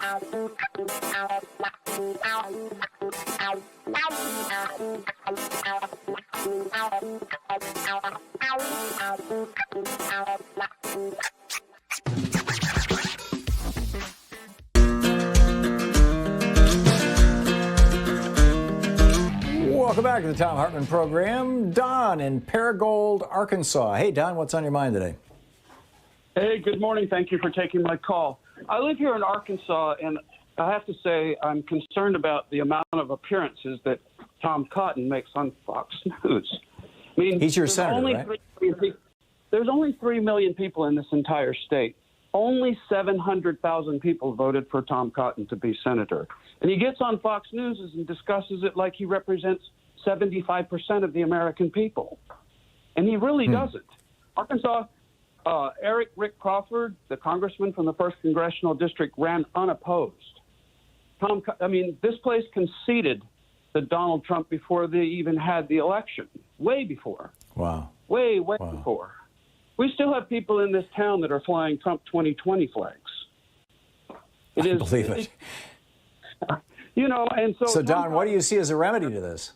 Welcome back to the Thom Hartmann program. Don in Paragould, Arkansas. Hey, Don, what's on your mind today? Hey, good morning. Thank you for taking my call. I live here in Arkansas, and I have to say I'm concerned about the amount of appearances that Tom Cotton makes on Fox News. I mean, he's your senator, right? There's only 3 million people in this entire state. Only 700,000 people voted for Tom Cotton to be senator. And he gets on Fox News and discusses it like he represents 75% of the American people. And he really doesn't. Arkansas, Rick Crawford, the congressman from the 1st Congressional District, ran unopposed. This place conceded to Donald Trump before they even had the election, way before. Wow. Way before. We still have people in this town that are flying Trump 2020 flags. I believe it. You know, and so... So, Don, what do you see as a remedy to this?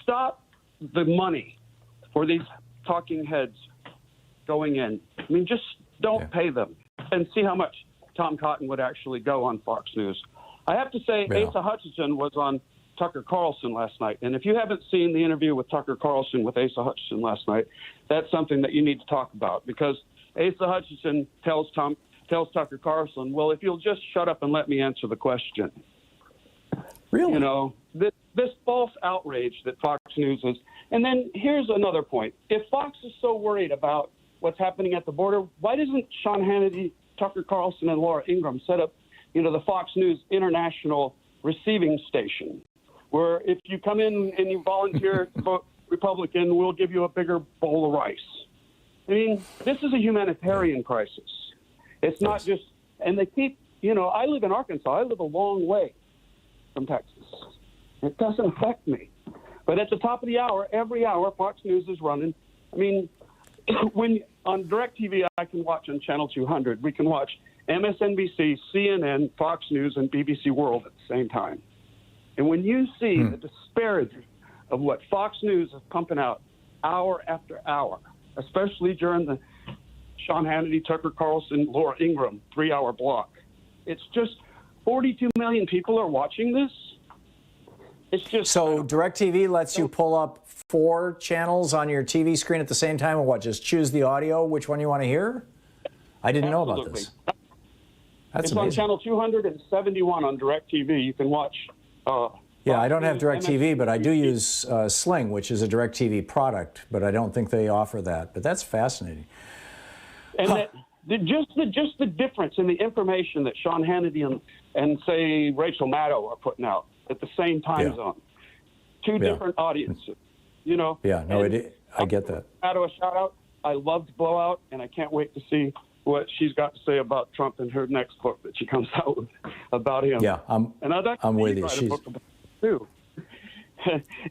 Stop the money for these talking heads going in. I mean, just don't pay them and see how much Tom Cotton would actually go on Fox News. I have to say, Asa Hutchinson was on Tucker Carlson last night. And if you haven't seen the interview with Tucker Carlson with Asa Hutchinson last night, that's something that you need to talk about, because Asa Hutchinson tells Tucker Carlson, well, if you'll just shut up and let me answer the question. Really? You know, this false outrage that Fox News is. And then here's another point. If Fox is so worried about what's happening at the border, why doesn't Sean Hannity, Tucker Carlson, and Laura Ingraham set up, the Fox News International Receiving Station, where if you come in and you volunteer to vote Republican, we'll give you a bigger bowl of rice. I mean, this is a humanitarian crisis. It's not just, and they keep, I live in Arkansas. I live a long way from Texas. It doesn't affect me. But at the top of the hour, every hour, Fox News is running. I mean, when on DirecTV, I can watch on Channel 200. We can watch MSNBC, CNN, Fox News, and BBC World at the same time. And when you see the disparity of what Fox News is pumping out hour after hour, especially during the Sean Hannity, Tucker Carlson, Laura Ingraham 3-hour block, it's just 42 million people are watching this. It's just so DirecTV lets you pull up 4 channels on your TV screen at the same time, and what? Just choose the audio, which one you want to hear? I didn't know about this. That's amazing. On Channel 271 on DirecTV. You can watch. Yeah, I don't have DirecTV, but I do use Sling, which is a DirecTV product, but I don't think they offer that. But that's fascinating. And just the difference in the information that Sean Hannity and say Rachel Maddow are putting out at the same time zone. 2 different audiences, Yeah, no, I get that. Maddow, a shout out. I loved Blowout, and I can't wait to see what she's got to say about Trump in her next book that she comes out with about him. Yeah, I'm with you. She's too.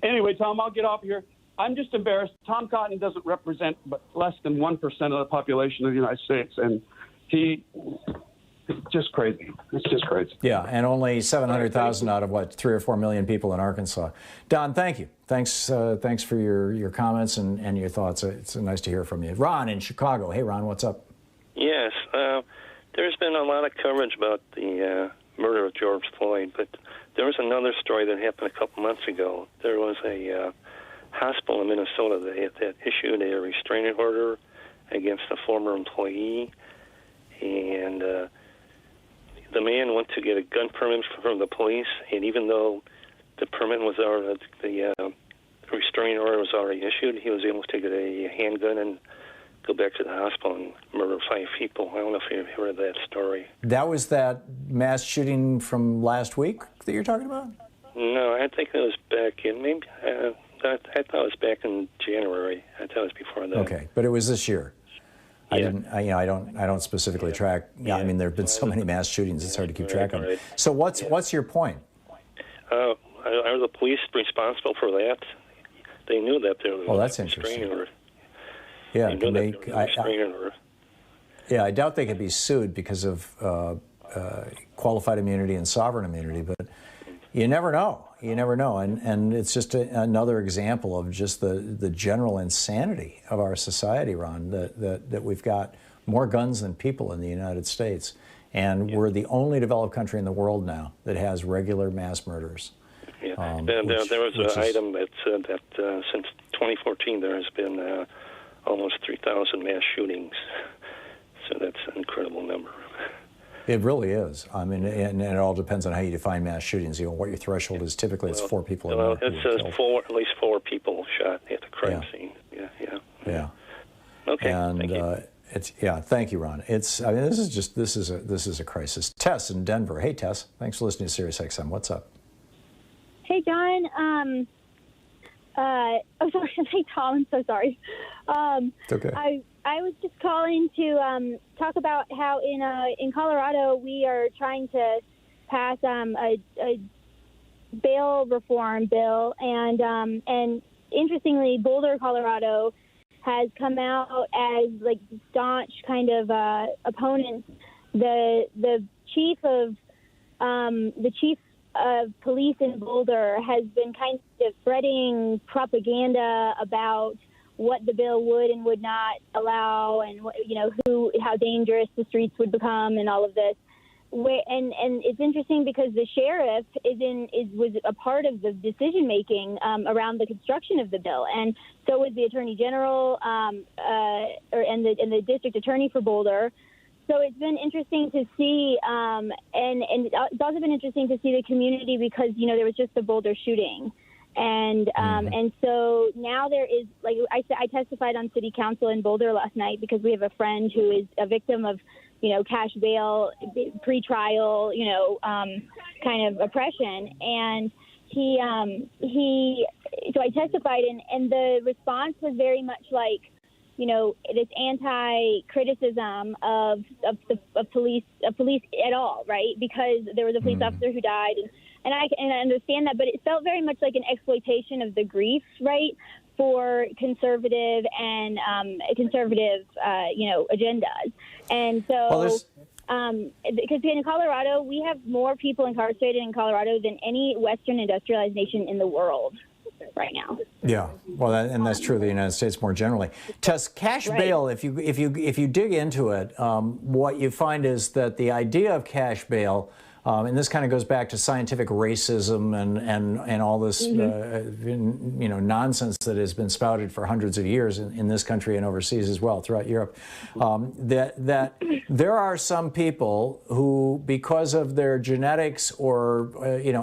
Anyway, Tom, I'll get off here. I'm just embarrassed. Tom Cotton doesn't represent but less than 1% of the population of the United States, and it's just crazy. It's just crazy. Yeah, and only 700,000 out of 3 or 4 million people in Arkansas. Don, thank you. Thanks for your comments and your thoughts. It's nice to hear from you. Ron in Chicago. Hey, Ron, what's up? Yes, there's been a lot of coverage about the murder of George Floyd, but there was another story that happened a couple months ago. There was a hospital in Minnesota that issued a restraining order against a former employee, and the man went to get a gun permit from the police, and even though the permit was already, the restraining order was already issued, he was able to get a handgun and go back to the hospital and murder 5 people. I don't know if you've heard that story. That was that mass shooting from last week that you're talking about? No, I think it was back in maybe. I thought it was back in January. I thought it was before that. Okay, but it was this year. Yeah. I don't specifically track. Yeah, I mean there have been so many mass shootings; it's hard to keep track of them. So what's your point? Are the police responsible for that? They knew that there was that's a interesting. restraining order. Yeah, I doubt they could be sued because of qualified immunity and sovereign immunity, but you never know. You never know, and it's just another example of just the general insanity of our society, Ron. That we've got more guns than people in the United States, and we're the only developed country in the world now that has regular mass murders. Yeah, there was an item that said that since 2014 there has been almost 3,000 mass shootings. So that's an incredible number. It really is. I mean, and it all depends on how you define mass shootings. You know, what your threshold is. Typically, it's 4 people. Well, it says at least 4 people shot at the crime scene. Yeah. Okay. And thank you. Thank you, Ron. This is a crisis. Tess in Denver. Hey, Tess. Thanks for listening to Sirius XM. What's up? Hey, John. Oh, sorry. Hey, Tom. I'm so sorry. It's okay. I was just calling to talk about how in Colorado we are trying to pass a bail reform bill, and interestingly, Boulder, Colorado, has come out as like staunch kind of opponents. The chief of police in Boulder has been kind of spreading propaganda about what the bill would and would not allow, and how dangerous the streets would become, and all of this. And it's interesting because the sheriff was a part of the decision making around the construction of the bill, and so was the attorney general and the district attorney for Boulder. So it's been interesting to see, and it's also been interesting to see the community because there was just the Boulder shooting. And so now there is, like I testified on city council in Boulder last night because we have a friend who is a victim of, cash bail, pretrial, kind of oppression. And so I testified, and the response was very much like, this anti-criticism of police at all, right? Because there was a police officer who died, and I understand that, but it felt very much like an exploitation of the grief, right, for conservative and agendas. And so, because in Colorado, we have more people incarcerated in Colorado than any Western industrialized nation in the world right now. Yeah, well, and that's true of the United States more generally. Tess, cash bail, if you dig into it, what you find is that the idea of cash bail, and this kind of goes back to scientific racism and all this nonsense that has been spouted for hundreds of years in this country and overseas as well, throughout Europe, that there are some people who, because of their genetics or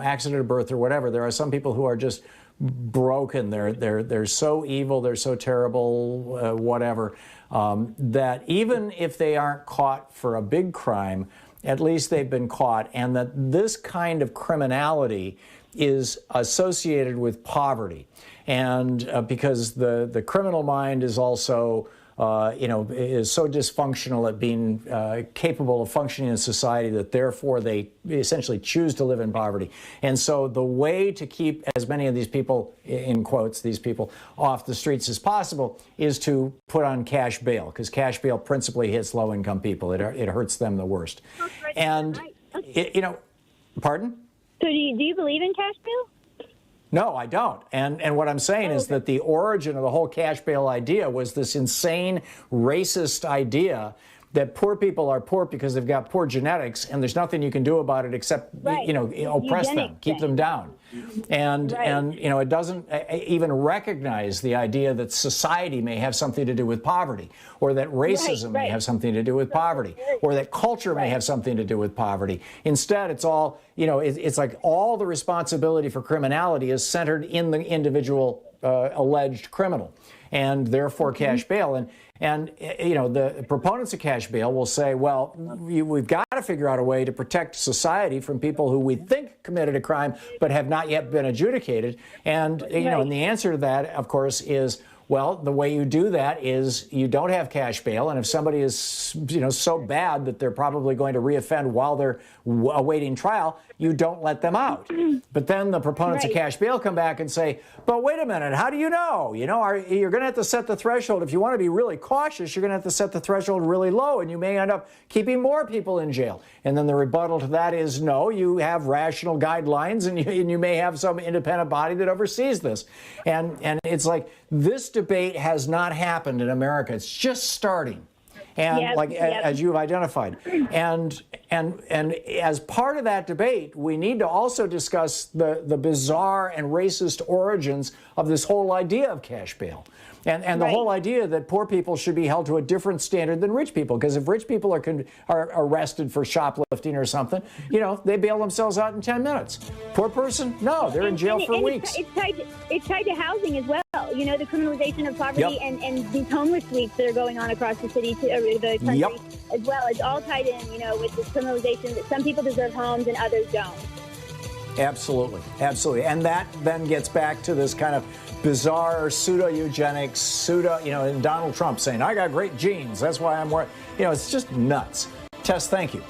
accident of birth or whatever, there are some people who are just broken. They're so evil, they're so terrible, whatever, that even if they aren't caught for a big crime, at least they've been caught, and that this kind of criminality is associated with poverty. And because the criminal mind is also is so dysfunctional at being capable of functioning in society that therefore they essentially choose to live in poverty. And so the way to keep as many of these people, in quotes, these people, off the streets as possible is to put on cash bail, because cash bail principally hits low-income people. It hurts them the worst. And, pardon? So do you believe in cash bail? No, I don't. And what I'm saying is that the origin of the whole cash bail idea was this insane racist idea that poor people are poor because they've got poor genetics, and there's nothing you can do about it except oppress them, keep them down. And it doesn't even recognize the idea that society may have something to do with poverty, or that racism may have something to do with poverty, or that culture may have something to do with poverty. Instead, it's all, it's like all the responsibility for criminality is centered in the individual alleged criminal, and therefore cash bail. And the proponents of cash bail will say, well, we've got to figure out a way to protect society from people who we think committed a crime but have not yet been adjudicated. And, and the answer to that, of course, is, Well, the way you do that is you don't have cash bail, and if somebody is, so bad that they're probably going to reoffend while they're awaiting trial, you don't let them out. But then the proponents of cash bail come back and say, but wait a minute, how do you know? You're going to have to set the threshold. If you want to be really cautious, you're going to have to set the threshold really low, and you may end up keeping more people in jail. And then the rebuttal to that is, no, you have rational guidelines, and you may have some independent body that oversees this. And it's like, this debate has not happened in America. It's just starting. And as you've identified. And as part of that debate, we need to also discuss the bizarre and racist origins of this whole idea of cash bail. And the whole idea that poor people should be held to a different standard than rich people. Because if rich people are arrested for shoplifting or something, they bail themselves out in 10 minutes. Poor person, no, they're in jail for weeks. It's tied to housing as well. The criminalization of poverty and these homeless weeks that are going on across the city, the country as well. It's all tied in, with this criminalization that some people deserve homes and others don't. Absolutely. Absolutely. And that then gets back to this kind of bizarre pseudo-eugenics, and Donald Trump saying, I got great genes. That's why I'm it's just nuts. Tess, thank you.